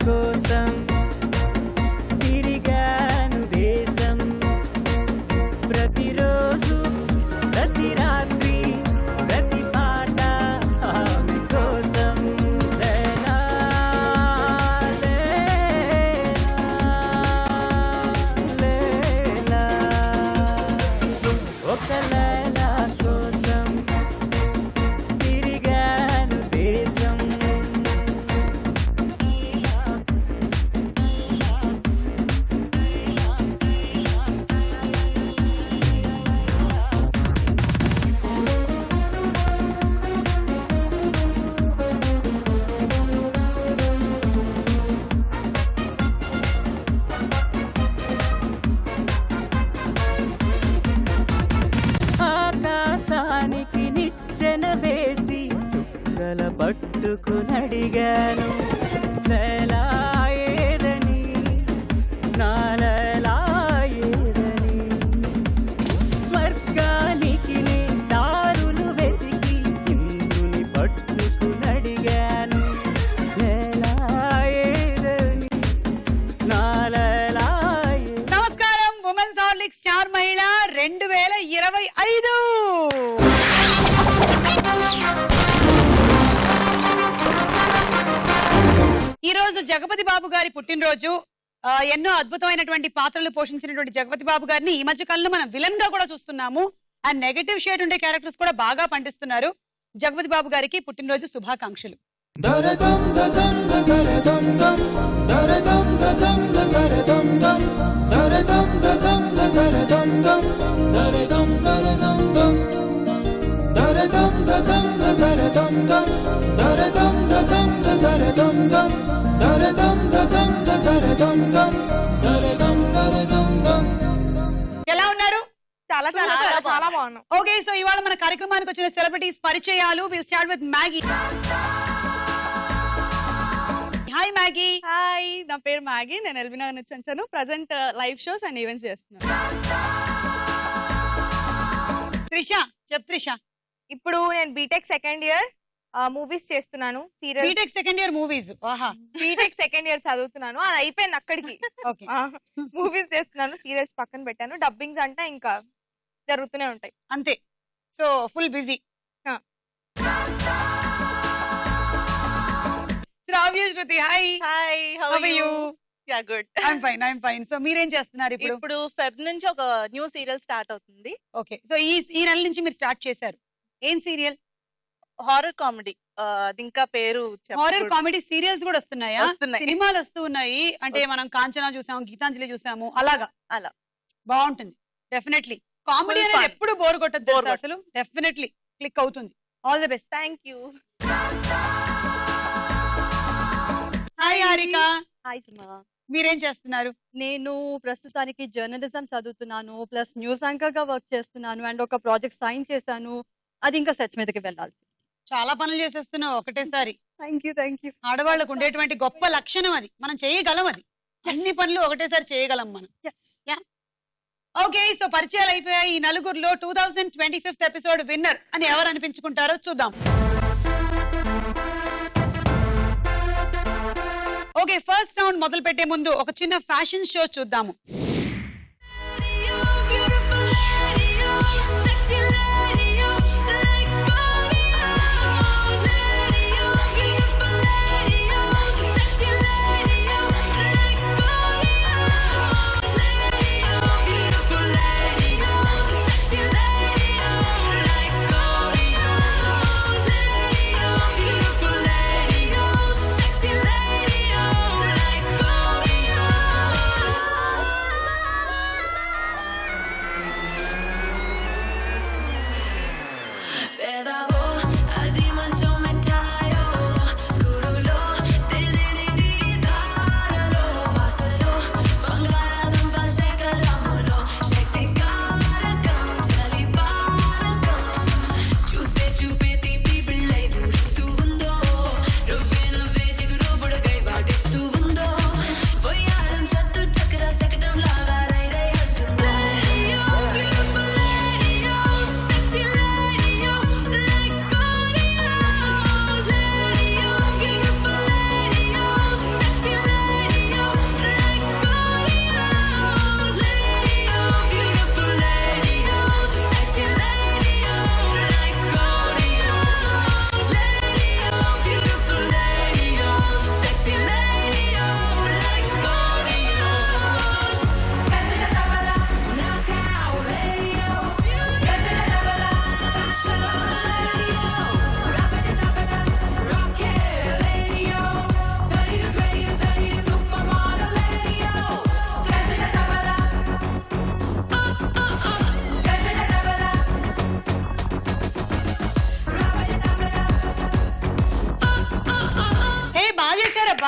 కోసం తిరిగాను దేశం ప్రతిరోజు ప్రతి రాత్రి ప్రతి పాట ఆమె కోసం లేలా లేలా ఒక లేలా కోసం తిరిగాను దేశం ఆకాశానికి నిచ్చెన వేసి చుక్కల పట్టుకునడిగాను లేలా ఏదని నా లేలా ఏదని స్వర్గానికి నే దారులు వెతికి ఇంద్రుని పట్టుకునడిగాను లేలా ఏదని నా లేలా నమస్కారం ఉమెన్స్ హార్లిక్స్ స్టార్ మహిళ 2025. ఈ రోజు జగపతి బాబు గారి పుట్టినరోజు. ఎన్నో అద్భుతమైనటువంటి పాత్రలు పోషించినటువంటి జగపతి బాబు గారిని ఈ మధ్య కాలంలో మనం విలన్ గా కూడా చూస్తున్నాము. అండ్ నెగటివ్ షేడ్ ఉండే క్యారెక్టర్స్ కూడా బాగా పండిస్తున్నారు. జగపతి బాబు గారికి పుట్టినరోజు శుభాకాంక్షలు. ఎలా ఉన్నారు? చాలా చాలా చాలా బాగున్నాం. ఓకే, సో ఇవాళ మన కార్యక్రమానికి వచ్చిన సెలబ్రిటీస్ పరిచయాలు. Will start with Maggie. Hi Maggie. Hi, నా పేరు మ్యాగీ. నేను ఎల్బీ నగర్ నుంచి వచ్చాను. Present live shows and events చేస్తున్నాను. త్రిష, చెప్ త్రిష. ఇప్పుడు నేను బీటెక్ సెకండ్ ఇయర్ మూవీస్ చేస్తున్నాను. Serial BTech second year movies. ఆహా, బీటెక్ సెకండ్ ఇయర్ చదువుతున్నాను. అది అయిపోయింది అక్కడికి. ఓకే, మూవీస్ చేస్తున్నాను. సీరియల్స్ పక్కన పెట్టాను. డబ్బింగ్స్ అంటే ఇంకా జరుగుతూనే ఉంటాయి అంతే. So full busy. Shravya, Shruti. Hi. Hi, how are you? Yeah good. I'm fine. So మీరేం చేస్తున్నారు ఇప్పుడు? ఇప్పుడు ఫెబ్ నుంచి ఒక న్యూ సీరియల్ స్టార్ట్ అవుతుంది. ఓకే, సో ఈ నెల నుంచి మీరు స్టార్ట్ చేశారు. ఏం సీరియల్? Horror comedy. అది ఇంకా పేరు హారర్ కామెడీ సీరియల్స్ కూడా వస్తున్నాయా? వస్తున్నాయి. సినిమాలు వస్తూ ఉన్నాయి. అంటే మనం కాంచనా చూసాము, గీతాంజలి చూసాము. అలాగా అలా బాగుంటుంది. డెఫినెట్లీ కామెడీ అనేది ఎప్పుడు బోర్ కొట్టదు అసలు. డెఫినెట్లీ క్లిక్ అవుతుంది. All the best. Thank you. Hi Harika. Hi Suma. మీరేం చేస్తున్నారు? నేను ప్రస్తుతానికి జర్నలిజం చదువుతున్నాను, ప్లస్ న్యూస్ యాంకర్ గా వర్క్ చేస్తున్నాను, అండ్ ఒక ప్రాజెక్ట్ సైన్ చేశాను. అది ఇంకా సెర్చ్ మీదకి వెళ్ళాలి. చాలా పనులు చేసేస్తున్నావు ఒకటేసారి. Thank you. ఆడవాళ్ళకు ఉండేటువంటి గొప్ప లక్షణం అది. మనం చేయగలం. అది అన్ని పనులు ఒకటేసారి చేయగలం మనం. ఓకే, సో పరిచయాలు అయిపోయాయి. ఈ నలుగురిలో 2025 ఎపిసోడ్ విన్నర్ అని ఎవరు అనిపించుకుంటారో చూద్దాం. ఓకే, ఫస్ట్ రౌండ్ మొదలు పెట్టే ముందు ఒక చిన్న ఫ్యాషన్ షో చూద్దాము.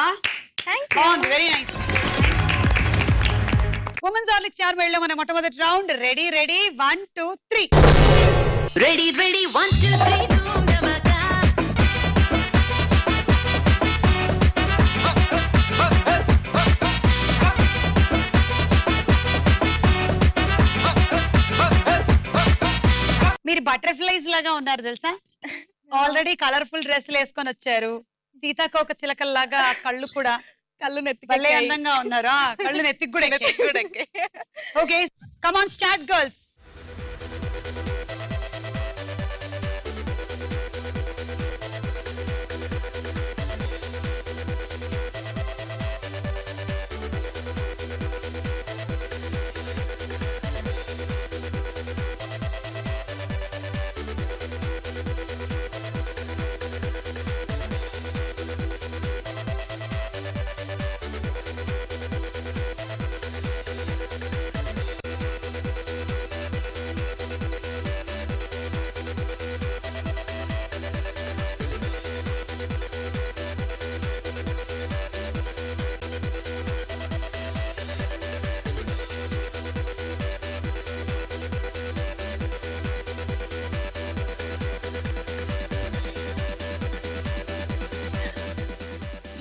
చేసావా? Very nice. ఉమెన్స్ హార్లిక్స్ చార్ వేళ్ళలో మన మొట్టమొదటి round. Ready ready 1 2 3. Ready, ready, 1 2 3 do namaga. మీరు బటర్ఫ్లైస్ లాగా ఉన్నారు తెలుసా? ఆల్రెడీ కలర్ఫుల్ డ్రెస్సులు వేసుకొని వచ్చారు. సీతాకోక చిలకల్లాగా కళ్ళు కూడా కళ్ళు భలే అందంగా ఉన్నారు. కళ్ళు నెత్తికి కూడా ఎక్కాయి. Okay, come on start girls.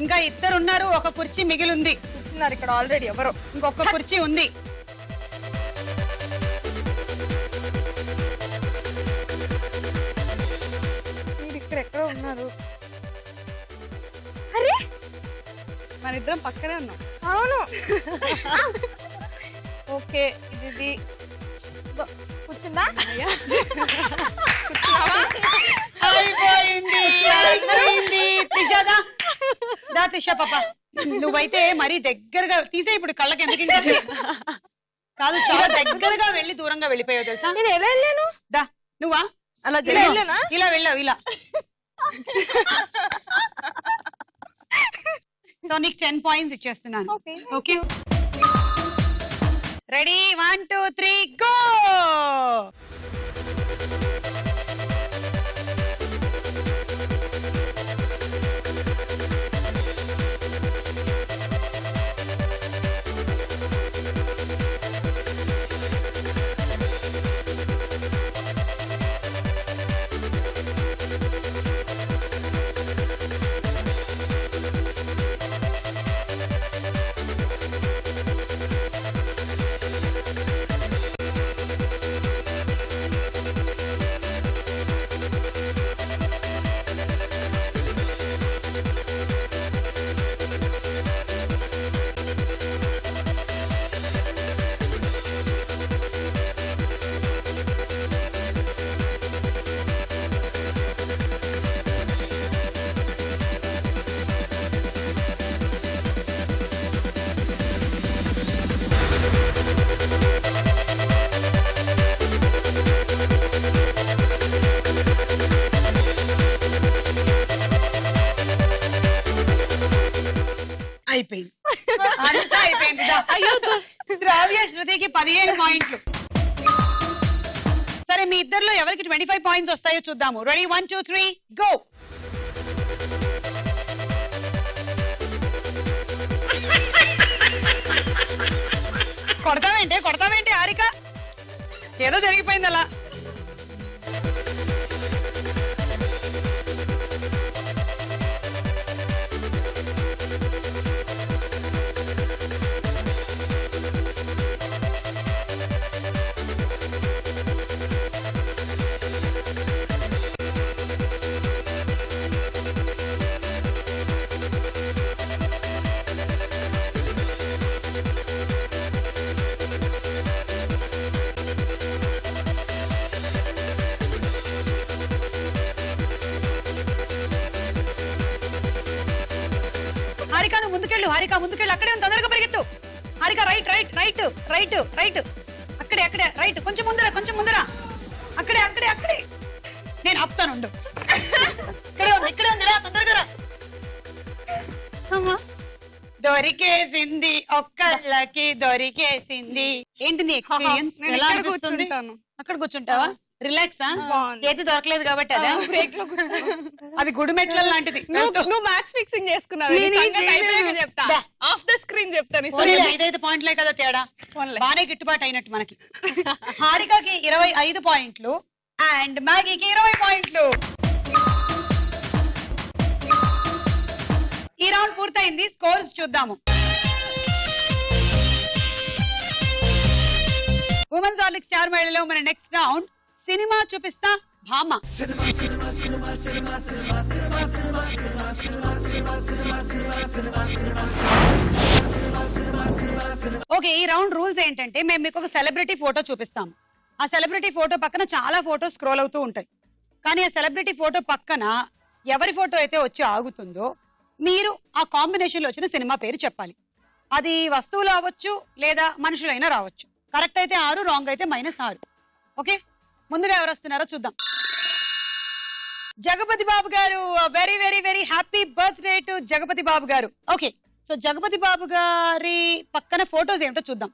ఇంకా ఇద్దరు ఉన్నారు, ఒక కుర్చీ మిగిలింది. కూర్చున్నారు ఇక్కడ ఆల్రెడీ ఎవరో. ఇంకొక కుర్చీ ఉంది. మీరు ఇక్కడ ఎక్కడో ఉన్నారు. అరే మన ఇద్దరం పక్కనే ఉన్నాం. అవును. ఓకే, ఇది కూర్చుందా? అయిపోయింది. త్రిషాదా దా త్రిష పాప, నువ్వైతే మరీ దగ్గరగా తీసే. ఇప్పుడు కళ్ళకి ఎందుకు కాదు, చాలా దగ్గరగా వెళ్ళి దూరంగా వెళ్ళిపోయావు తెలుసా? నేను ఎలా వెళ్ళాను? దా నువ్వా అలా ఇలా వెళ్ళావు ఇలా. సో నీకు 10 పాయింట్స్ ఇచ్చేస్తున్నాను. Okay, ready 1 2 3 go. అయిపోయింది, అంతా అయిపోయింది. శ్రావ్య శృతికి 15 పాయింట్లు. సరే, మీ ఇద్దరిలో ఎవరికి 25 పాయింట్స్ వస్తాయో చూద్దాము. Ready 1 2 3 go. కొడతావేంటి హారిక? ఏదో జరిగిపోయింది అలా. హారిక నువ్వు ముందుకెళ్ళు. హారిక ముందుకెళ్ళు, అక్కడే తొందరగా పరిగెత్తు. Harika right right right right right, అక్కడే అక్కడే రైట్, కొంచెం ముందర, అక్కడే. నేను ఆపుతాను, ఉండు. ఇక్కడే ఉంది, రా తొందరగా రా. దొరికేసింది, ఒక్కళ్ళకి దొరికేసింది. ఏంటి నీ ఎక్స్పీరియన్స్? ఎలా అనిపిస్తుంది? అక్కడ కూర్చుంటావా? రిలాక్స్ బాగుంది. చేతి దొరకలేదు కాబట్టి అదే బ్రేక్ లో అది గుడి మెట్ల లాంటిది నువ్వు మ్యాచ్ ఫిక్సింగ్ చేసుకున్నావు. నేనేం చేయలేదు. చెప్తా దా. ఆఫ్ ద స్క్రీన్ చెప్తాను. 5 పాయింట్లే కదా తేడా, బానే గిట్టుబాటు అయినట్టు మనకి. హారికకి 25 పాయింట్లు అండ్ మ్యాగీకి 20 పాయింట్లు. ఈ రౌండ్ పూర్తయింది, స్కోర్స్ చూద్దాము. ఉమెన్స్ హార్లిక్ స్టార్ మేళలో మన నెక్స్ట్ రౌండ్ సినిమా చూపిస్తా భామ. ఓకే, ఈ రౌండ్ రూల్స్ ఏంటంటే మేము మీకు ఒక సెలబ్రిటీ ఫోటో చూపిస్తాము. ఆ సెలబ్రిటీ ఫోటో పక్కన చాలా ఫోటో స్క్రోల్ అవుతూ ఉంటాయి. కానీ ఆ సెలబ్రిటీ ఫోటో పక్కన ఎవరి ఫోటో అయితే వచ్చి ఆగుతుందో మీరు ఆ కాంబినేషన్ లో వచ్చిన సినిమా పేరు చెప్పాలి. అది వస్తువులు అవ్వచ్చు లేదా మనుషులైనా రావచ్చు. కరెక్ట్ అయితే 6, రాంగ్ అయితే -6. ఓకే, ముందుగా ఎవరు వస్తున్నారో చూద్దాం. జగపతి బాబు గారు, very very very happy birthday to Jagapathi Babu గారు. ఓకే, సో జగపతి బాబు గారి పక్కన ఫోటోస్ ఏమిటో చూద్దాం.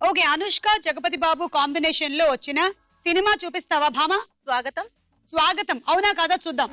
ఓకే, అనుష్క జగపతి బాబు కాంబినేషన్ లో వచ్చిన సినిమా చూపిస్తావా భామ? స్వాగతం. స్వాగతం, అవునా కాదా చూద్దాం.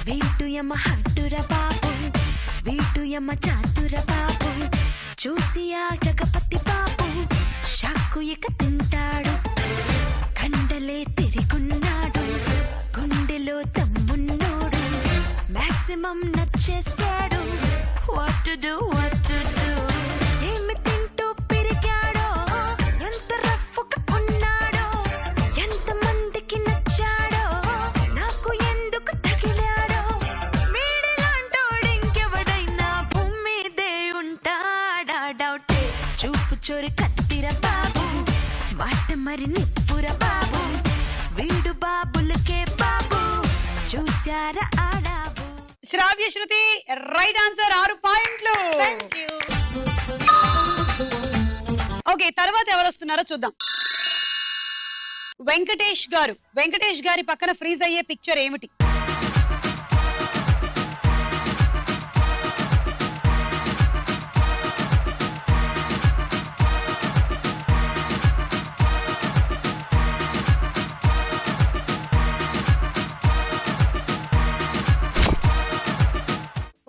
వీటుయమ్మ హట్టుర బాబు, వీటుయమ్మ చాతుర బాబు, చూసి ఆ జగపతి బాబు షాక్కు ఇక తింటాడు. కండలే తిరిగున్నాడు, గుండెలో తమ్మున్నోడు, మాక్సిమం నచ్చేసాడు. What to do, what to do, ఏమి తింటూ పెరిగాడో, ఎంత రఫ్గా ఉన్నాడో, ఎంత మందికి నచ్చాడో, నాకు ఎందుకు తగిలాడో, వీడిలాంటోడు ఇంకెవడైనా భూమి మీదే ఉంటాడా? డౌటే. చూపు చోరి కత్తిర బాబు, మాట మరి నిప్పుర బాబు, వీడు బాబులకే బాబు, చూశారా ఆడాబు. శ్రావ్య శృతి రైట్ ఆన్సర్, 6 పాయింట్లు. ఓకే, తర్వాత ఎవరు వస్తున్నారో చూద్దాం. వెంకటేష్ గారు, వెంకటేష్ గారి పక్కన ఫ్రీజ్ అయ్యే పిక్చర్ ఏమిటి?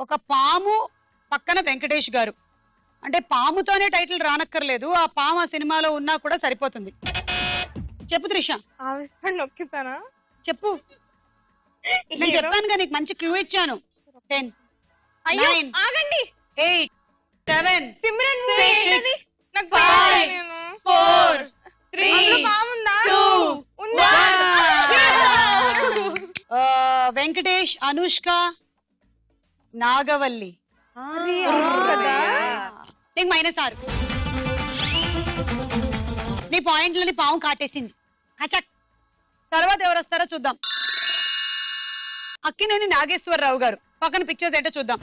ఒక పాము పక్కన వెంకటేష్ గారు, అంటే పాముతోనే టైటిల్ రానక్కర్లేదు, ఆ పాము ఆ సినిమాలో ఉన్నా కూడా సరిపోతుంది. చెప్పు త్రిష, ఆవిస్పడి నొక్కిస్తానా? చెప్పు. నేను చెప్పాను నీకు మంచి క్లూ ఇచ్చాను. 10, అయ్యో 9, ఆగండి. 8, 7, సిమ్రన్ 6, నాకు 5, 4, 3, బాగుందా? 2, ఉందా? 1. వెంకటేష్, అనుష్క, నాగవల్లి. అవును కదా. నీకు -6. నీ పాయింట్లని పాము కాటేసింది. కచక్. తర్వాత ఎవరు వస్తారో చూద్దాం. అక్కినేని నాగేశ్వరరావు గారు పక్కన పిక్చర్స్ ఏంటో చూద్దాం.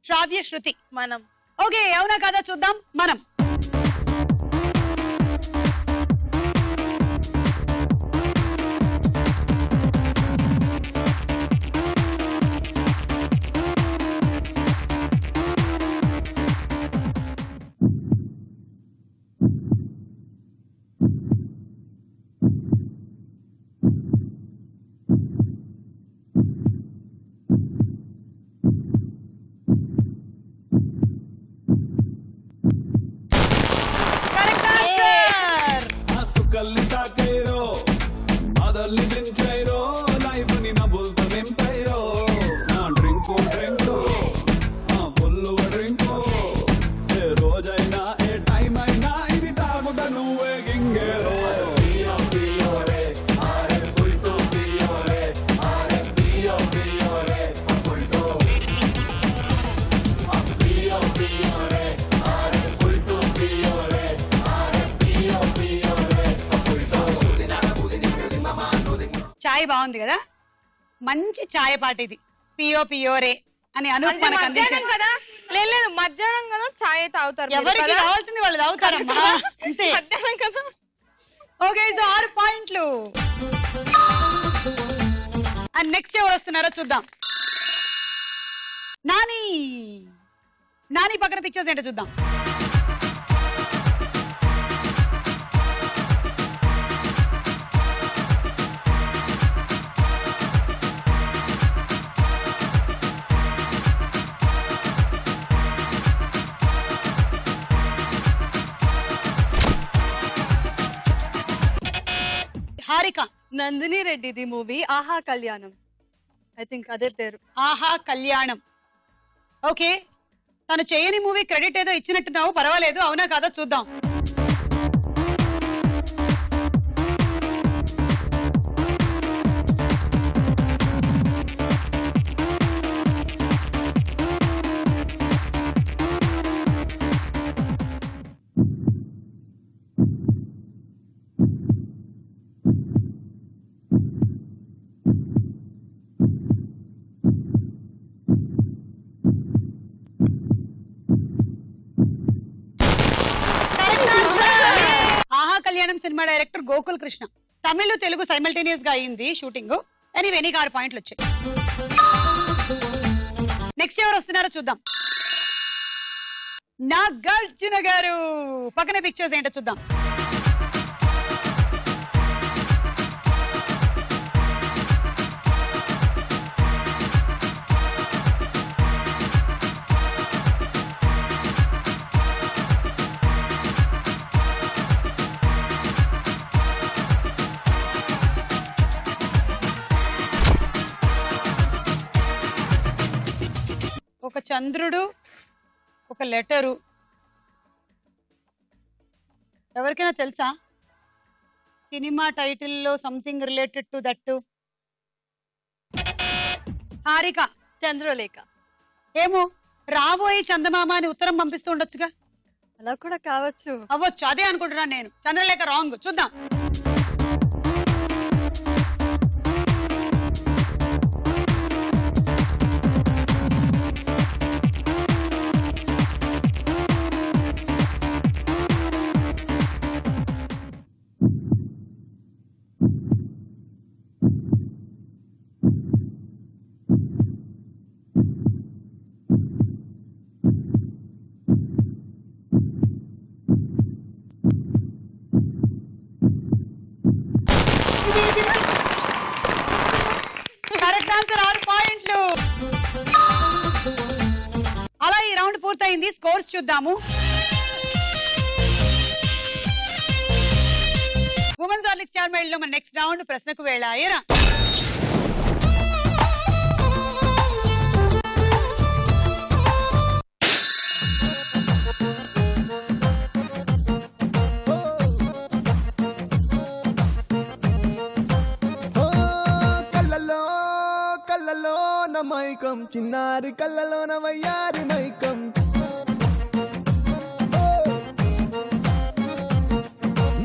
శ్రావ్య శృతి మనం. ఓకే, అవునా కదా చూద్దాం. మనం ఛాయ్ బాగుంది కదా, మంచి ఛాయ్ పాట ఇది. పియో పియోరే అని అనూప్ అంటే మనకు మధ్యాహ్నం అందించారు. కదా, లేదు మధ్యాహ్నం కదా చాయ్ తాగుతారు మీరు ఎవరికి కదా? కావాల్సింది వాళ్ళు తాగుతారమ్మా, అంతే. మధ్యాహ్నం కదా. ఓకే, సో 6 పాయింట్లు. అండ్ నెక్స్ట్ ఎవరు వస్తున్నారో చూద్దాం. నాని నాని పక్కన పిక్చర్స్ ఏంటో చూద్దాం. హారిక. నందిని రెడ్డిది మూవీ ఆహా కళ్యాణం, ఐ థింక్ అదే పేరు. ఆహా కళ్యాణం. ఓకే, తను చేయని మూవీ క్రెడిట్ ఏదో ఇచ్చినట్టున్నావు, పర్వాలేదు. అవునా కాదా చూద్దాం. ఆహా కళ్యాణం సినిమా డైరెక్టర్ గోకుల్ కృష్ణ. తమిళ తెలుగు సైమల్టేనియస్ గా అయింది షూటింగ్. ఎనీవే నీకు 6 పాయింట్లు వచ్చాయి. నెక్స్ట్ ఎవరు వస్తున్నారో చూద్దాం. నాగార్జున గారు పక్కన పిక్చర్స్ ఏంటో చూద్దాం. ఒక చంద్రుడు, ఒక లెటరు. ఎవరికైనా తెలుసా సినిమా టైటిల్లో something related to that? Harika. Chandralekha. ఏమో, రాబోయే చందమామ అని ఉత్తరం పంపిస్తూ ఉండొచ్చుగా. అలా కూడా కావచ్చు. అవ్వచ్చు, అదే అనుకుంటున్నాను నేను. చంద్రలేఖ రాంగ్. చూద్దాం. కరెక్ట్ ఆన్సర్, 6 పాయింట్లు. అలా ఈ రౌండ్ పూర్తయింది. స్కోర్స్ చూద్దాము. ఉమెన్స్ హార్లిక్స్ స్టార్ మైల్ లో మన నెక్స్ట్ రౌండ్ ప్రశ్నకు వేళ. ఏరా మైకం చిన్నారి కళ్ళలోన వయ్యారి మైకం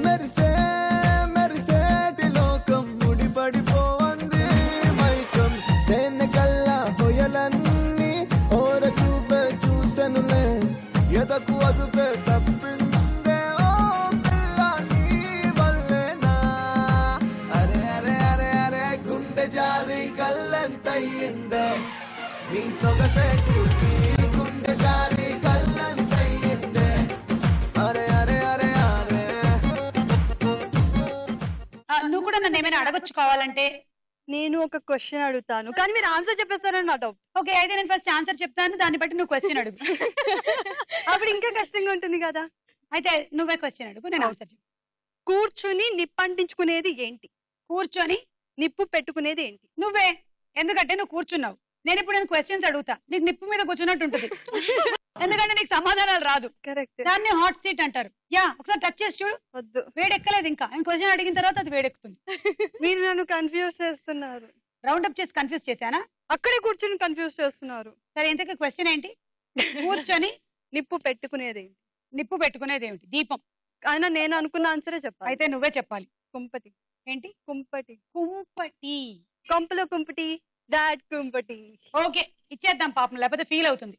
మెరిసే మెరిసేటి లోకం ముడిపడిపోంది మైకం దేన్ని కల్లా హొయలన్నీ ఓర చూపే చూసెనులే ఎదకు అదుపే తప్పిందే ఓ పిల్ల నీ వల్లేనా అరే అరే అరే అరే గుండె జారి కళ్ళంతయ్యిందే నీ సొగసే చూసి గుండె జారి కళ్ళంతయ్యిందే అరే అరే అరే అరే. నువ్వు కూడా నన్ను ఏమైనా అడగొచ్చు కావాలంటే. నేను ఒక క్వశ్చన్ అడుగుతాను కానీ మీరు ఆన్సర్ చెప్పేస్తారని నా డౌట్. ఓకే, అయితే నేను ఫస్ట్ ఆన్సర్ చెప్తాను, దాన్ని బట్టి నువ్వు క్వశ్చన్ అడుగు. అప్పుడు ఇంకా కష్టంగా ఉంటుంది కదా. అయితే నువ్వే క్వశ్చన్ అడుగు, నేను ఆన్సర్ చెప్తాను. కూర్చుని నిప్పంటించుకునేది ఏంటి? కూర్చొని నిప్పు పెట్టుకునేది ఏంటి? నువ్వే, ఎందుకంటే నువ్వు కూర్చున్నావు. నేను ఇప్పుడు నేను క్వశ్చన్స్ అడుగుతా, నీకు నిప్పు మీద కూర్చున్నట్టు ఉంటుంది. ఎందుకంటే నీకు సమాధానాలు రాదు. కరెక్ట్. దాన్ని హాట్ సీట్ అంటారు. యా, ఒకసారి టచ్ చేసి చూడు. వద్దు, వేడెక్కలేదు ఇంకా. నేను క్వశ్చన్ అడిగిన తర్వాత అది వేడెక్కుతుంది. మీరు నన్ను కన్ఫ్యూజ్ చేస్తున్నారు. రౌండ్ అప్ చేసి కన్ఫ్యూజ్ చేశానా? అక్కడే కూర్చుని కన్ఫ్యూజ్ చేస్తున్నారు. సరే, ఇంతకీ క్వశ్చన్ ఏంటి? కూర్చొని నిప్పు పెట్టుకునేది ఏంటి? నిప్పు పెట్టుకునేది ఏమిటి? దీపం. అయినా నేను అనుకున్న ఆన్సరే చెప్పాలి. అయితే నువ్వే చెప్పాలి. కుంపటి. ఏంటి? కుంపటి. కుంపటి. కొంపలో కుంపటి, డాడ్ కుంపటి. ఓకే, ఇచ్చేద్దాం పాపం, లేకపోతే ఫీల్ అవుతుంది.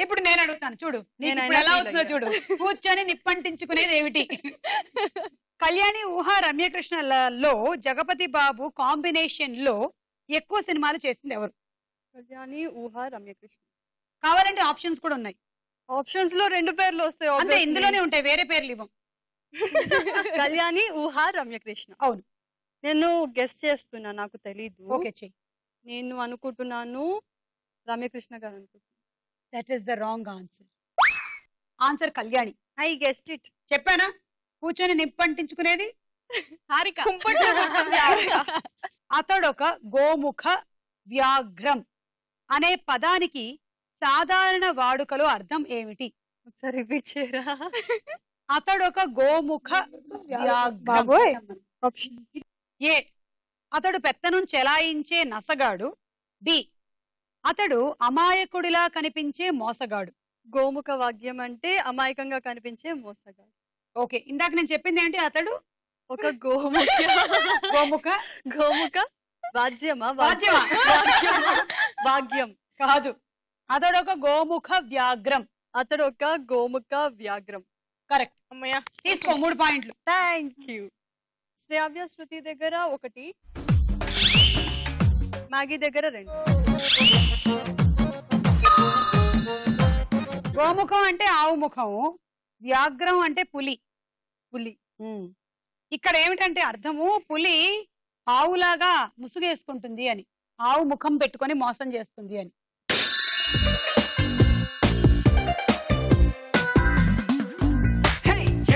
ఇప్పుడు నేను అడుగుతాను చూడు, నీకు ఇప్పుడు ఎలా అవుతుందో చూడు. కూర్చొని నిప్పంటించుకునేది ఏమిటి? కళ్యాణి ఊహ రమ్యకృష్ణలలో జగపతి బాబు కాంబినేషన్ లో ఎక్కువ సినిమాలు చేసింది ఎవరు? కళ్యాణి ఊహ రమ్యకృష్ణ. కావాలంటే ఆప్షన్స్ కూడా ఉన్నాయి. ఆప్షన్స్ లో 2 పేర్లు వస్తాయి. అంటే ఇందులోనే ఉంటాయి, వేరే పేర్లు ఇవ్వం. కళ్యాణి ఊహ రమ్యకృష్ణ. అవును. నేను గెస్ చేస్తున్నా, నాకు తెలీదు. ఓకే చెయ్యి. నేను అనుకుంటున్నాను రమ్యకృష్ణ గారు అనుకుంటున్నాను. That is the wrong answer. Answer Kalyani. I guest it. చెప్పానా కూర్చొని నిప్పంటించుకునేది? హారిక. అతడొక గోముఖ వ్యాఘ్రం అనే పదానికి సాధారణ వాడుకలో అర్థం ఏమిటి? ఒకసారి రిపీట్ చేయరా? అతడొక గోముఖ వ్యాఘ్రం. ఆప్షన్ ఏ, అతడు పెత్తనం చెలాయించే నసగాడు. బి, అతడు అమాయకుడిలా కనిపించే మోసగాడు. గోముఖ వాద్యం అంటే అమాయకంగా కనిపించే మోసగాడు. ఓకే, ఇందాక నేను చెప్పింది ఏంటి? అతడు ఒక గోముఖ గోముఖ గోముఖ వాద్యమా? వాద్యమా? వాగ్యం కాదు, అతడొక గోముఖ వ్యాఘ్రం. అతడు ఒక గోముఖ వ్యాఘ్రం. కరెక్ట్. అమ్మయ్య, తీసుకో 3 పాయింట్లు. Thank you. శ్రావ్య శృతి దగ్గర 1, మ్యాగీ దగ్గర 2. గోముఖం అంటే ఆవు ముఖం, వ్యాఘ్రం అంటే పులి. పులి. ఇక్కడ ఏమిటంటే అర్థము, పులి ఆవులాగా ముసుగేసుకుంటుంది అని, ఆవు ముఖం పెట్టుకొని మోసం చేస్తుంది అని.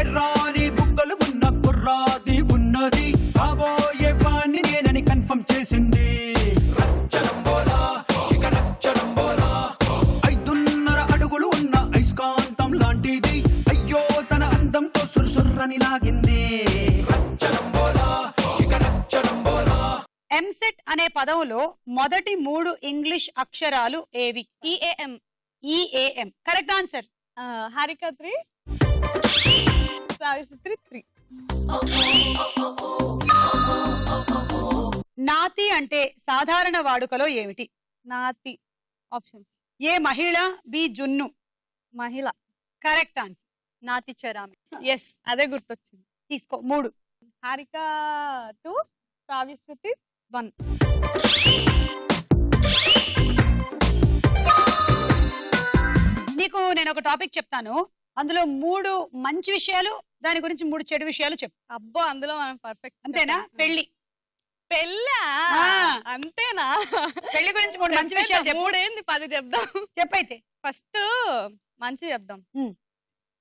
ఎర్రాని బుగ్గలు ఉన్న కుర్రాది ఉన్నది, కాబోయే వాణ్ణి నేనని కన్ఫర్మ్ చేసింది. రచ్చరంబోలా, ఇక రచ్చరంబోలా, 5.5 అడుగులు ఉన్న ఐస్కాంతం లాంటిది, అయ్యో తన అందంతో సుర్సుర్రని లాగింది. రచ్చరంబోలా, ఇక రచ్చరంబోలా. ఎంసెట్ అనే పదంలో మొదటి 3 ఇంగ్లీష్ అక్షరాలు ఏవి? EAM. EAM correct answer. Harika 3, Sravyasri 3. నాతి అంటే సాధారణ వాడుకలో ఏమిటి? నాతి. ఆప్షన్స్. ఏ మహిళ, బి జున్ను. మహిళ. Correct answer. నాతి చరామి. ఎస్, అదే గుర్తొచ్చింది. తీసుకో 3. హారిక 2, శ్రావ్యశ్రీ 1. నీకు నేను ఒక టాపిక్ చెప్తాను, అందులో 3 మంచి విషయాలు, దాని గురించి 3 చెడు విషయాలు చెప్పు. అబ్బో, అందులో మనం పర్ఫెక్ట్. అంతేనా? పెళ్లి. పెళ్ళా? ఆ. అంతేనా? పెళ్లి గురించి 3 మంచి విషయాలు చెప్పు. 3 ఏంది 10 చెప్దాం. చెప్పైతే. ఫస్ట్ మంచి చెప్దాం. ఉమ్.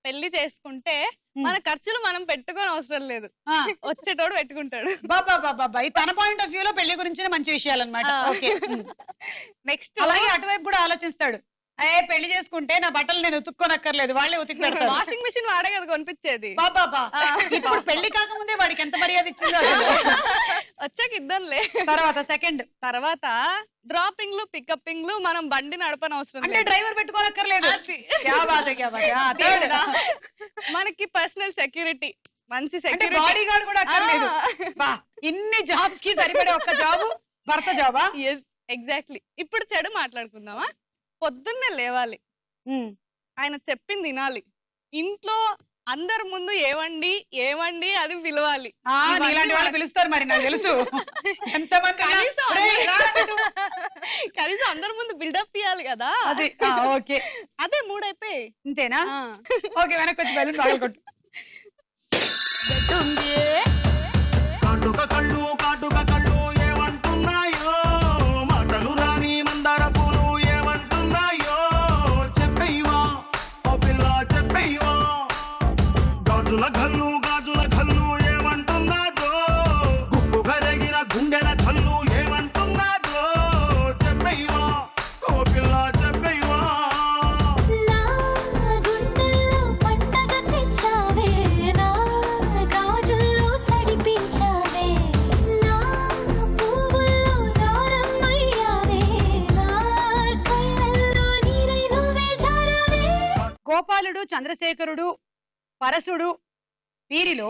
పెళ్లి చేసుకుంటే మన ఖర్చులు మనం పెట్టుకోని అవసరం లేదు, ఆ, వచ్చేటోడు పెట్టుకుంటాడు. బాబా బాబా, తన పాయింట్ ఆఫ్ వ్యూ లో పెళ్లి గురించి మంచి విషయాలు అనమాట. ఓకే. నెక్స్ట్ అలాగే అటువైపు కూడా ఆలోచిస్తాడు, పెళ్లి చేసుకుంటే నా బట్టలు నేను ఉతుక్కోనక్కర్లేదు, వాళ్ళే ఉతికి పెడతారు. వాషింగ్ మిషన్ వాడే కదా కొనిపించేది. బాబా, ఇప్పుడు పెళ్లి కాకముందే వాడికి ఎంత మర్యాద ఇచ్చిందో అసలు. వచ్చాక ఇద్దాంలే. తర్వాత సెకండ్, తర్వాత డ్రాపింగ్లు పికప్పింగ్లు మనం బండి నడపని అవసరం అంటే లేదు, డ్రైవర్ పెట్టుకోనక్కర్లేదు. అది. క్యా బాత్ హై, క్యా బాత్ హై. Third, మనకి పర్సనల్ సెక్యూరిటీ, మంచి అంటే సెక్యూరిటీ. బాడీ గార్డ్ కూడా అక్కర్లేదు. బా, ఇన్ని జాబ్స్ కి సరిపడే ఒక్క జాబు భర్త జాబా? ఎగ్జాక్ట్లీ. ఇప్పుడు చెడు మాట్లాడుకుందామా? పొద్దున్నే లేవాలి, ఆయన చెప్పింది వినాలి, ఇంట్లో అందరి ముందు ఏమండి ఏమండి అది పిలవాలి. ఇలాంటి వాళ్ళు పిలుస్తారు మరి, నాకు తెలుసు. ఎంతమంది కనీసం అందరి ముందు బిల్డప్ ఇవ్వాలి కదా. అది. ఓకే, అదే 3 అయిపోయి. అంతేనా? ఓకే, వెనక్కి వచ్చి బెలూన్ పగలగొట్టు. కాటుక కళ్ళు కాటుక కళ్ళు ఏమంటున్నాయో, మాటలు రాని మందార పూలు ఏమంటున్నాయో, చెప్పయ్యవా ఓ పిల్ల చెప్పయ్యవా. గాజుల గల్లు గాజుల గల్లు ఏమంటున్నాదో, గుప్పు గరగిన గుండెల కళ్ళు ఏమంటున్నాదో, చెప్పయ్యవా ఓ పిల్ల చెప్పయ్యవా. నా గుండెల్లో పండగ తెచ్చావే, నా గాజుల్లో సడిపించావే, నా పువ్వుల్లో దారమయ్యావే, నా కళ్ళల్లో నీరై నువ్వే జారావే. గోపాలుడు, చంద్రశేఖరుడు, పరశుడు వీరిలో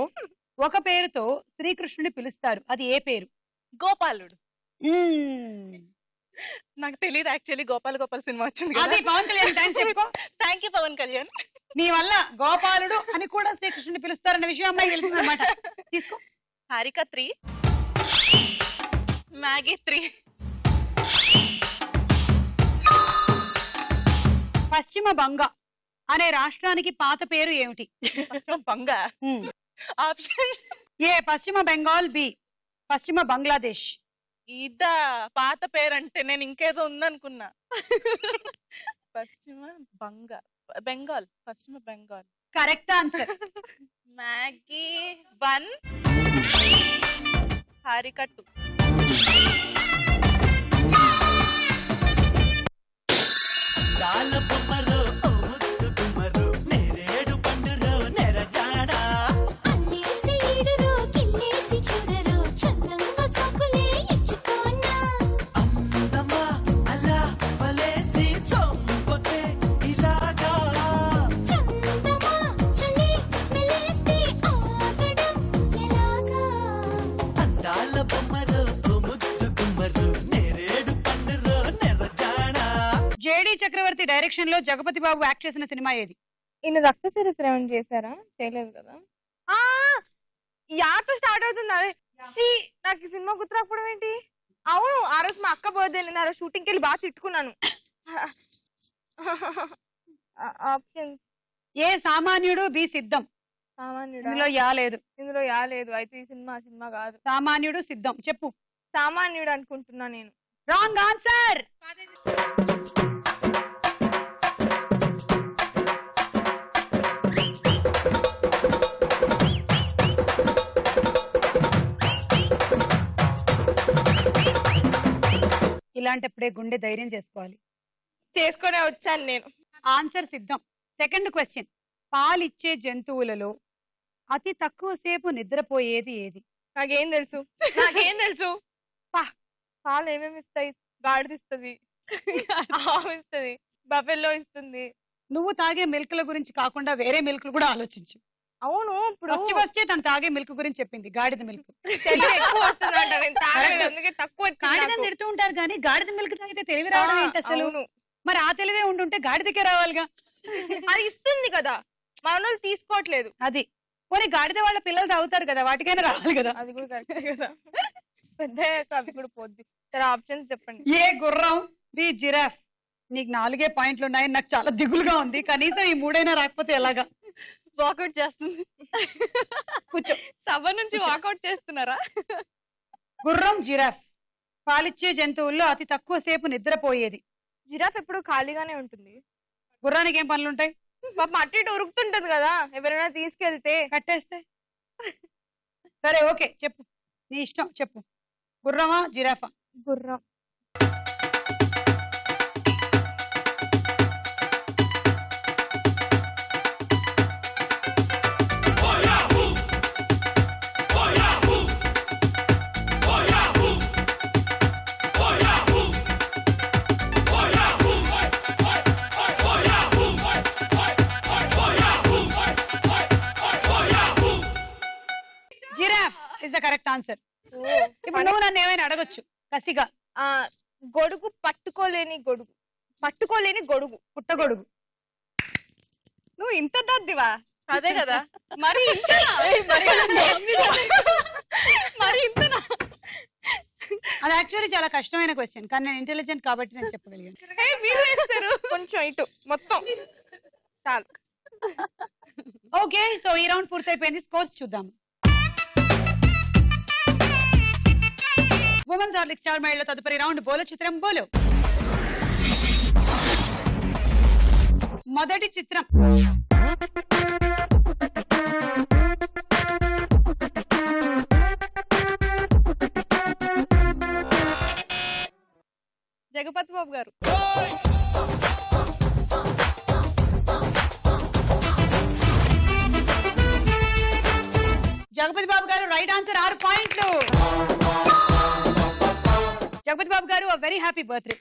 ఒక పేరుతో శ్రీకృష్ణుని పిలుస్తారు, అది ఏ పేరు? గోపాలుడు. మ్మ్. నాకు తెలియదు యాక్చువల్లీ గోపాల్ గోపాల్ సినిమా వచ్చింది అది పవన్ కళ్యాణ్ థ్యాంక్స్ చెప్పుకో. Thank you Pawan Kalyan. నీ వల్ల గోపాలుడు అని కూడా శ్రీకృష్ణుని పిలుస్తారన్న విషయం అమ్మాయి తెలిసిందన్నమాట. తీసుకో. హారిక 3, మ్యాగీ 3. పశ్చిమ బంగా అనే రాష్ట్రానికి పాత పేరు ఏమిటి? పశ్చిమ బంగా. ఆప్షన్స్ ఏ పశ్చిమ బెంగాల్, బి పశ్చిమ బంగ్లాదేశ్. ఇదా పాత పేరంటే నేను ఇంకేదో ఉందనుకున్నా. పశ్చిమ బంగా బెంగాల్, పశ్చిమ Bengal. Correct answer. Maggi 1, Harika 2. అల్లేసి ఈడురో కిల్లేసి చూడరో చందంగా సోకులే ఇచ్చుకోనా చందమా చలి మెలేస్తే ఆగడం ఎలాగా జేడి చక్రవర్తి డైరెక్షన్ లో జగపతి బాబు యాక్ట్ చేసిన సినిమా ఏది? ఈయన రక్త చరిత్ర ఏమైనా చేశారా? చేయలేదు కదా. యాతో స్టార్ట్ అవుతుంది. అదే నాకు ఈ సినిమా గుర్తురాకపోవడం ఏంటి? అవును, ఆ రోజు మా అక్క బర్త్డే నేను ఆ రోజు షూటింగ్కి వెళ్ళి బాగా తిట్టుకున్నాను. ఆప్షన్స్ ఏ సామాన్యుడు, బి సిద్ధం. సామాన్యుడు. ఇందులో యా లేదు. ఇందులో యా లేదు. అయితే ఈ సినిమా కాదు. సామాన్యుడు, సిద్ధం. చెప్పు. సామాన్యుడు అనుకుంటున్నా నేను. Wrong answer. ఇలాంటప్పుడే గుండె ధైర్యం చేసుకోవాలి. చేసుకునే వచ్చాను నేను. ఆన్సర్ సిద్ధం. సెకండ్ క్వశ్చన్, పాలిచ్చే జంతువులలో అతి తక్కువ సేపు నిద్రపోయేది ఏది? నాకేం తెలుసు. పాలు ఏమేమి ఇస్తాయి? గాడిద ఇస్తుంది, ఆవు ఇస్తుంది, బఫెల్లో ఇస్తుంది. నువ్వు తాగే మిల్క్ ల గురించి కాకుండా వేరే మిల్క్ కూడా ఆలోచించు. అవును, ఇప్పుడు ఫస్ట్ తను తాగే మిల్క్ గురించి చెప్పింది, గాడిద మిల్క్. తెలివి ఎక్కువ వస్తుందంట, నేను తాగలేదు, అందుకే తక్కువ వచ్చింది గాడిద నాకు. తిడుతూ ఉంటారు కానీ గాడిద మిల్క్ తాగితే తెలివి రావడం ఏంటి అసలు? అవును. మరి ఆ తెలివే ఉంటుంటే గాడిదకే రావాలిగా. అది ఇస్తుంది కదా, మనోళ్ళు తీసుకోవట్లేదు. అది పోనీ గాడిద వాళ్ళ పిల్లలు తాగుతారు కదా, వాటికైనా రావాలి కదా. అది కూడా కరెక్టే కదా. పెద్ద అవి కూడా పోద్ది. సరే ఆప్షన్స్ చెప్పండి. ఏ గుర్రం, బి జిరాఫ్. నీకు 4 పాయింట్లు ఉన్నాయని నాకు చాలా దిగులుగా ఉంది. కనీసం ఈ 3 రాకపోతే ఎలాగా? వాకౌట్ చేస్తుంది. కూర్చో. సభ నుంచి వాకౌట్ చేస్తున్నారా? గుర్రం, జిరాఫ్. పాలిచ్చే జంతువుల్లో అతి తక్కువ సేపు నిద్రపోయేది. జిరాఫ్ ఎప్పుడు ఖాళీగానే ఉంటుంది. గుర్రానికి ఏం పనులు ఉంటాయి? పాపం అటు ఇటు ఉరుకుతుంటది కదా, ఎవరైనా తీసుకెళ్తే. కట్టేస్తే. సరే ఓకే, చెప్పు, నీ ఇష్టం చెప్పు. గుర్రమా, జిరాఫా? గుర్రం. Giraffe is the correct answer. ఇప్పుడు నువ్వు నన్ను ఏమైనా అడగొచ్చు కసిగా. గొడుగు పట్టుకోలేని గొడుగు. పట్టుకోలేని గొడుగు. పుట్టగొడుగు. నువ్వు ఇంత దద్దివా? అదే కదా. మరి ఇంతనా? మరి ఇంతనా? అది యాక్చువల్లీ చాలా కష్టమైన క్వశ్చన్, కానీ నేను ఇంటెలిజెంట్ కాబట్టి నేను చెప్పగలిగాను. మీరు వేస్తారు కొంచెం ఇటు మొత్తం చాలు. ఓకే, సో ఈ రౌండ్ పూర్తయిపోయింది. స్కోర్స్ చూద్దాం. ఉమెన్స్ హార్లిక్స్ స్టార్ మైల్లో తదుపరి రౌండ్ బోలో చిత్రం బోలో. మొదటి చిత్రం జగపతి బాబు గారు. జగపతి బాబు గారు రైట్ ఆన్సర్, 6 పాయింట్లు. జగపతి బాబు గారు వెరీ హ్యాపీ బర్త్డే.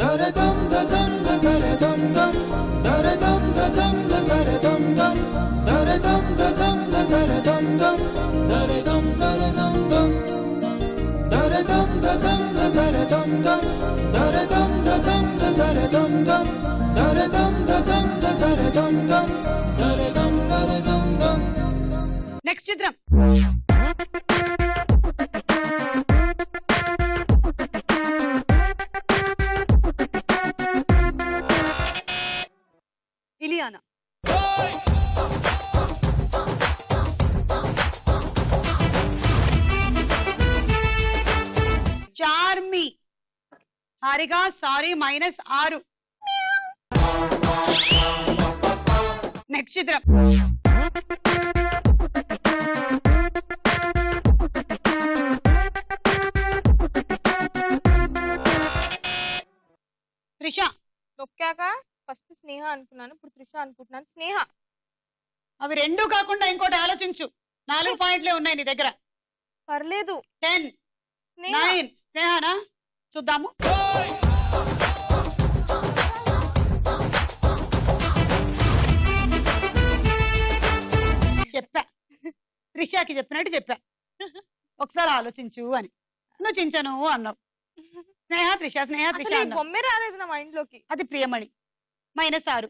దరదం దదం దరదం దం దరదం దదం దరదం దం దరదం దదం దరదం దం దరదం దరదం దం దరదం దదం దరదం దం దరదం దదం దరదం దం దరదం దదం దరదం దం దరదం దరదం దం. నెక్స్ట్ చిత్రం. ఇలియానా. చార్మి. హారిక సారీ -6. నెక్స్ట్ చిత్రం. త్రిష. నొక్కాక ఫస్ట్ స్నేహ అనుకున్నాను, ఇప్పుడు త్రిష అనుకుంటున్నాను. స్నేహ. అవి రెండు కాకుండా ఇంకోటి ఆలోచించు. 4 పాయింట్లే ఉన్నాయి నీ దగ్గర. పర్లేదు. 10 9. స్నేహనా చూద్దాము. చెప్పా, త్రిషాకి చెప్పినట్టు చెప్పా, ఒకసారి ఆలోచించు అని. నువ్వు చించను అన్నావు. స్నేహ త్రిష స్నేహ త్రిష అన్నావు. బొమ్మే రాలేదు నా మైండ్ లోకి. అది ప్రియమణి. -6.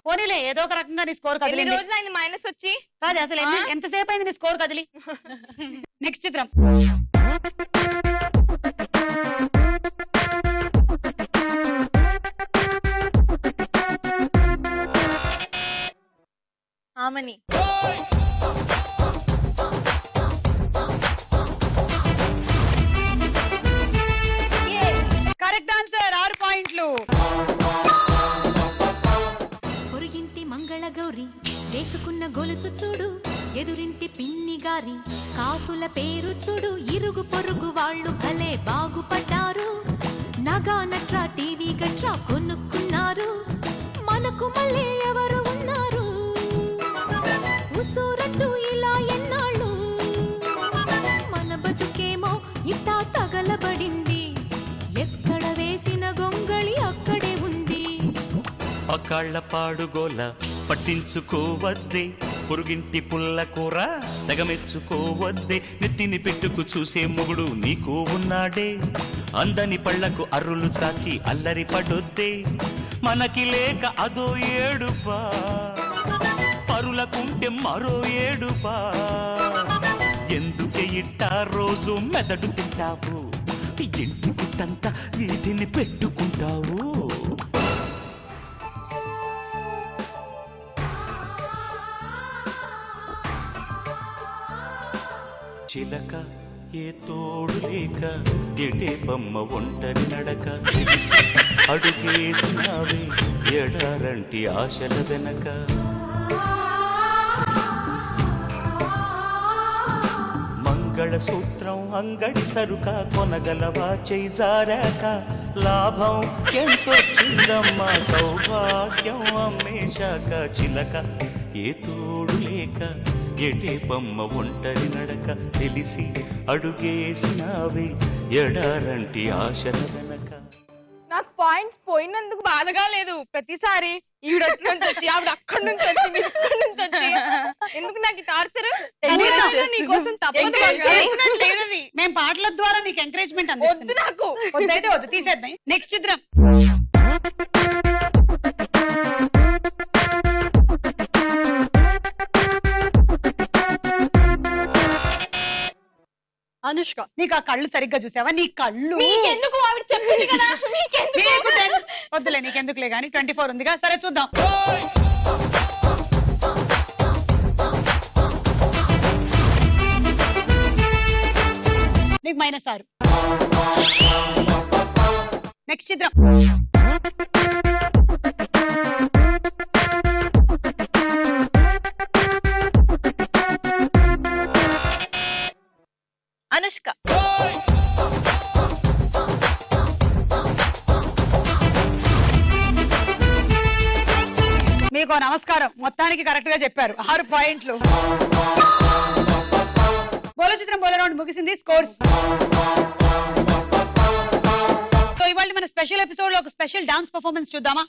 పోనీలే ఏదో ఒక రకంగా నీ స్కోర్ కదిలి. రోజులు ఆయన మైనస్ వచ్చి కాదు అసలు ఎంతసేపు అయింది నీ స్కోర్ కదిలి. నెక్స్ట్ చిత్రం. ఆమని. Correct answer. 6 పాయింట్లు. పొరుగింటి మంగళ గౌరి వేసుకున్న గొలుసు చూడు, ఎదురింటి పిన్ని గారి కాసుల పేరు చూడు, ఇరుగు పొరుగు వాళ్ళు భలే బాగుపడ్డారు, నగా నట్రా టీవీ గట్రా కొనుక్కున్నారు, మనకు మళ్ళీ ఎవరు ఉన్నారు, ఉసూరట్టు ఇలా ఎన్నాళ్ళు, మన బతుకేమో ఇట్టా తగలబడింది, ఎక్కడ వేసిన గొంగళి అక్కడే ఉంది. అకాళ్ళ పాడుగోల పట్టించుకోవద్దే, పొరుగింటి పుల్ల కూర తెగమెచ్చుకోవద్దే, నెత్తిని పెట్టుకు చూసే మొగుడు నీకు ఉన్నాడే, అందని పళ్లకు అర్రులు చాచి అల్లరి పడొద్దే, మనకి లేక అదో ఏడుపా, పరులకుంటే మరో ఏడుపా, ఎందుకే ఇట్టా రోజు మెదడు తింటావు, ఇంటి పుట్టంతా వీధిని పెట్టుకుంటావు. చిలక ఏ తోడు లేక ఎటే బొమ్మ ఒంటరి నడక, అడుగేసినావే ఎడారంటి ఆశల వెనక, మంగళసూత్రం అంగడి సరుక కొనగలవా చేయి జారాక, లాభం ఎంతొచ్చిందమ్మా సౌభాగ్యం అమ్మేశాక, చిలక ఏ తోడు లేక ఎటే బొమ్మ ఒంటరి నడక, తెలిసి అడుగేసినావే ఎడారంటి ఆశల వెనక. నాకు పాయింట్స్ పోయినందుకు బాధగా లేదు. ప్రతిసారి ఈవిడ నుంచి వచ్చి ఆవిడ అక్కడి నుంచి వచ్చి మీరు ఇక్కడి నుంచి వచ్చి ఎందుకు నాకు టార్చర్? నీకోసం తప్పదు. మేము పాటల ద్వారా నీకు ఎంకరేజ్మెంట్ వద్దు, నాకు వద్దైతే వద్దు, తీసేద్దాం. నెక్స్ట్ చిత్రం. అనుష్క. నీకు ఆ కళ్ళు సరిగ్గా చూసావా? నీ కళ్ళు ఎందుకు ఆవిడ చెప్పింది కదా. వద్దులే నీకెందుకులే గానీ 24 ఉందిగా. సరే చూద్దాం. నీకు -6. నెక్స్ట్ చిత్రం. అనుష్క. మీకు నమస్కారం, మొత్తానికి కరెక్ట్ గా చెప్పారు. 6 పాయింట్లు. బోలో చిత్రం బోలో రౌండ్ ముగిసింది. స్కోర్స్ స్పెషల్ ఎపిసోడ్ లో ఒక స్పెషల్ డాన్స్ పర్ఫార్మెన్స్ చూద్దామా?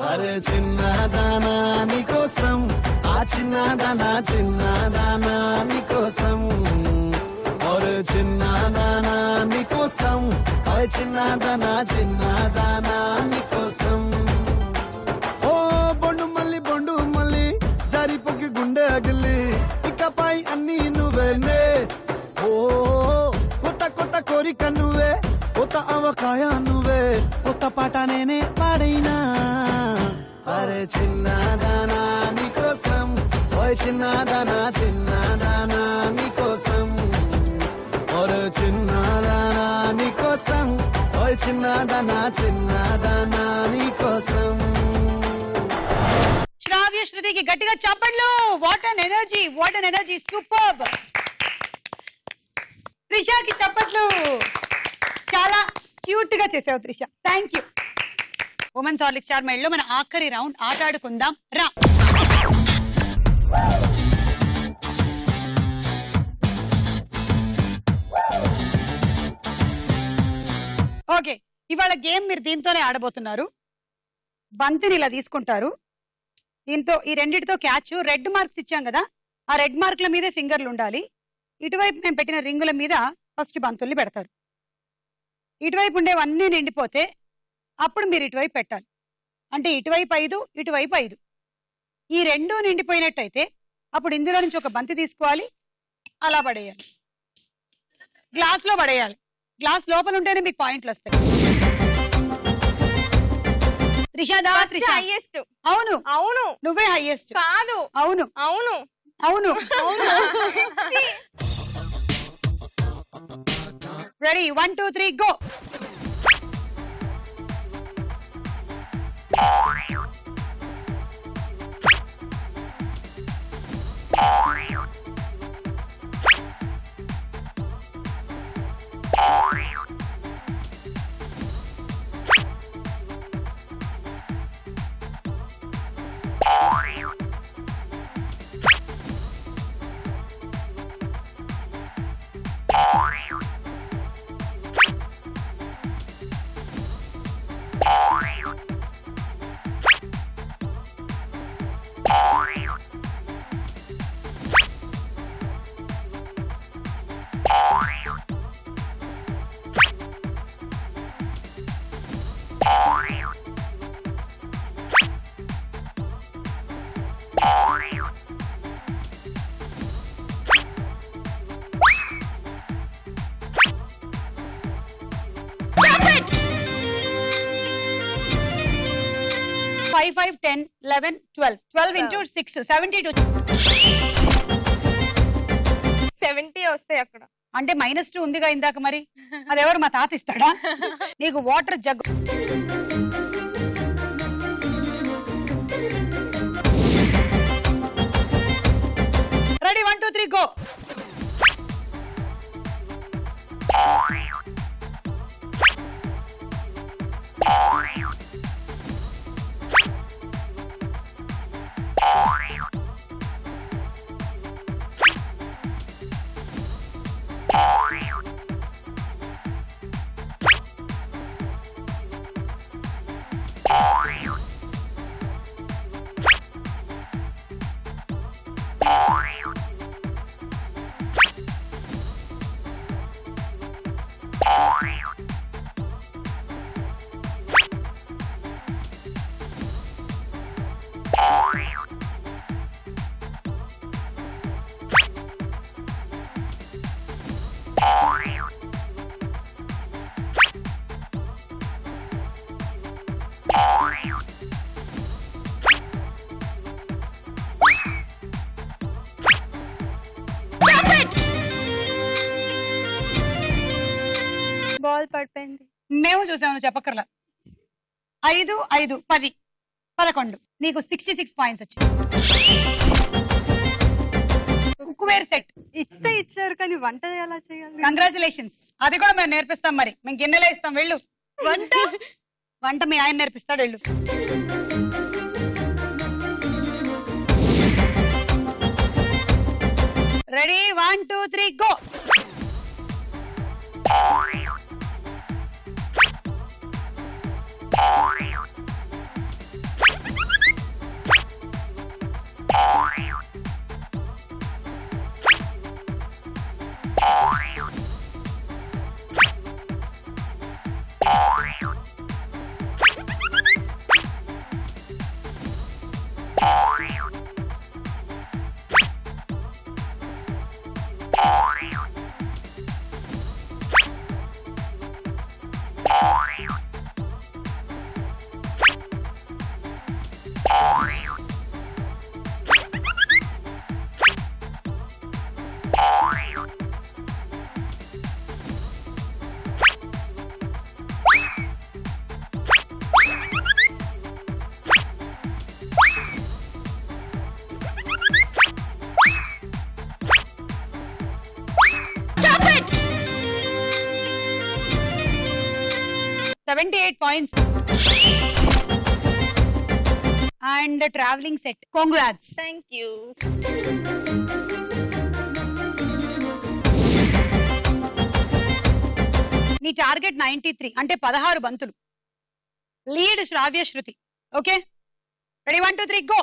అరే చిన్నదానా నీకోసం, ఆ చిన్నదానా చిన్నదానా నీకోసం, ఒరే చిన్నదానా నీకోసం, ఆ చిన్నదానా చిన్నదానా నీకోసం. ఓ బొండు మల్లి జారిపోకి గుండె అగిలి, ఇకపై అన్ని నువ్వేనే. ఓ కొత్త కొత్త కోరిక నువ్వే, కొత్త అవకాయ నువ్వే, కొత్త పాట నేనే పాడైనా. అరే చిన్నదానా నీకోసం, ఓయ్ చిన్నదానా చిన్నదానా నీకోసం, ఒరే చిన్నదానా నీకోసం, ఓయ్ చిన్నదానా చిన్నదానా నీకోసం. శ్రావ్య శృతికి గట్టిగా చప్పట్లు. What an energy, superb. త్రిషకి చప్పట్లు. చాలా క్యూట్ గా చేసావు Trisha, thank you. Women's Horlicks star mile లో మన ఆఖరి రౌండ్ ఆట ఆడుకుందాం రా. ఓకే, ఇవాళ గేమ్ మీరు దీంతోనే ఆడబోతున్నారు. బంతిని ఇలా తీసుకుంటారు, దీంతో ఈ రెండిటితో క్యాచ్. రెడ్ మార్క్స్ ఇచ్చాం కదా, ఆ రెడ్ మార్కుల మీదే ఫింగర్లు ఉండాలి. ఇటువైపు మేము పెట్టిన రింగుల మీద ఫస్ట్ బంతుల్ని పెడతారు. ఇటువైపు ఉండేవన్నీ నిండిపోతే అప్పుడు మీరు ఇటువైపు పెట్టాలి. అంటే ఇటువైపు 5, ఇటువైపు 5. ఈ రెండు నిండిపోయినట్టయితే అప్పుడు ఇందులో నుంచి ఒక బంతి తీసుకోవాలి, అలా పడేయాలి, గ్లాస్ లో పడేయాలి. గ్లాస్ లోపల ఉంటేనే మీకు పాయింట్లు వస్తాయి. హైయెస్ట్. అవును అవును, నువ్వే హైయెస్ట్. కాదు, అవును అవును, అవును. Ready, 1 2 3 go. Five, 5, 10, 11, 12. 12 into 6, 72. 70 వస్తాయి అక్కడ. అంటే -2 ఉందిగా ఇందాక, మరి అదెవరు మా తాత ఇస్తాడా? నీకు వాటర్ జగ్. Ready, 1 2 3 go. చూసావు, నువ్వు చెప్పక్కర్లా. 5, 5, 10, 11. నీకు 66 పాయింట్స్ వచ్చాయి. కుక్వేర్ సెట్ ఇస్తే ఇచ్చారు కానీ వంట ఎలా చేయాలి? కంగ్రాచులేషన్స్. అది కూడా మేము నేర్పిస్తాం. మరి మేము గిన్నెలే ఇస్తాం. వెళ్ళు. వంట మీ ఆయన నేర్పిస్తాడు. వెళ్ళు. Ready? 1, 2, 3 go. Points and traveling set. Congrats. Thank you. నీ టార్గెట్ 93 అంటే 16 బంతులు. Lead Sravya Shruti. Okay ready? 1, 2, 3 go.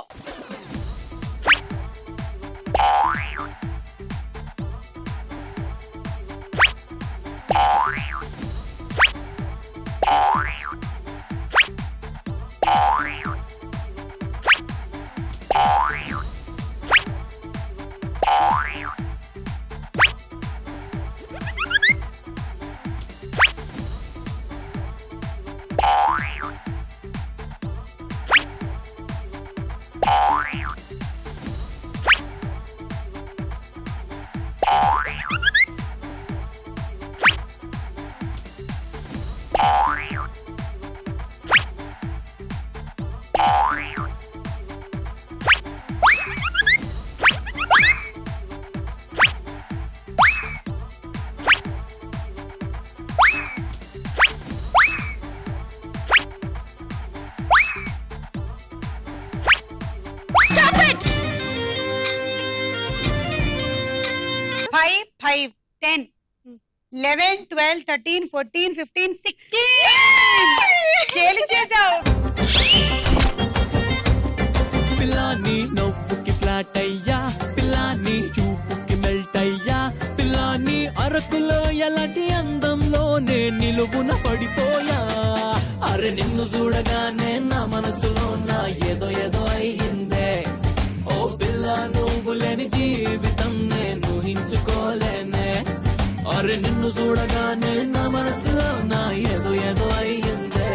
Five, 5, 10, 11, 12, 13, 14, 15, 16. చేసావు. పిల్లాని నవ్వుకి ఫ్లాట్ అయ్యా, పిల్లాని చూపుకి మెల్ట్ అయ్యా, పిల్లాని అరకులో ఎలాంటి అందంలోనే నిలువున పడిపోయా. అరే నిన్ను చూడగానే నా మనసులో నా ఏదో ఏదో అయిందే. ఓ పిల్ల నువ్వు లేని జీవితం నేను ఊహించుకోలేనే. అరే నిన్ను చూడగానే నా మనసులో నా ఏదో ఏదో అయ్యిందే.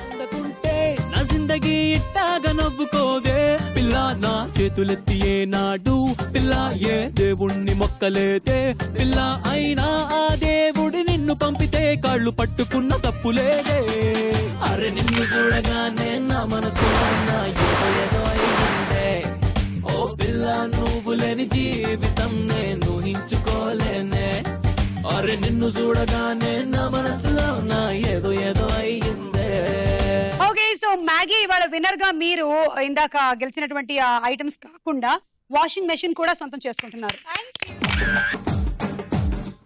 అందుకుంటే నా జిందగీ ఇట్టాగా నవ్వుకోదే. పిల్ల నా చేతులెత్తి ఏనాడు పిల్ల ఏ దేవుణ్ణి మొక్కలేదే. పిల్ల అయినా ఆ దేవుడి నిన్ను పంపితే కాళ్ళు పట్టుకున్న తప్పులేదే. అరే నిన్ను చూడగానే నా మనసులో నా ఏదో ఏదో అయ్యిందే. ఓ పిల్ల నువ్వు లేని జీవితం నేను ఊహించుకోలేనే. అరే నిన్ను చూడగానే నా మనసులో నా ఏదో ఏదో అయ్యిందే. ఓకే సో మ్యాగీ ఇవాళ విన్నర్ గా మీరు ఇందాక గెలిచినటువంటి ఐటమ్స్ కాకుండా వాషింగ్ మెషిన్ కూడా సొంతం చేసుకుంటున్నారు.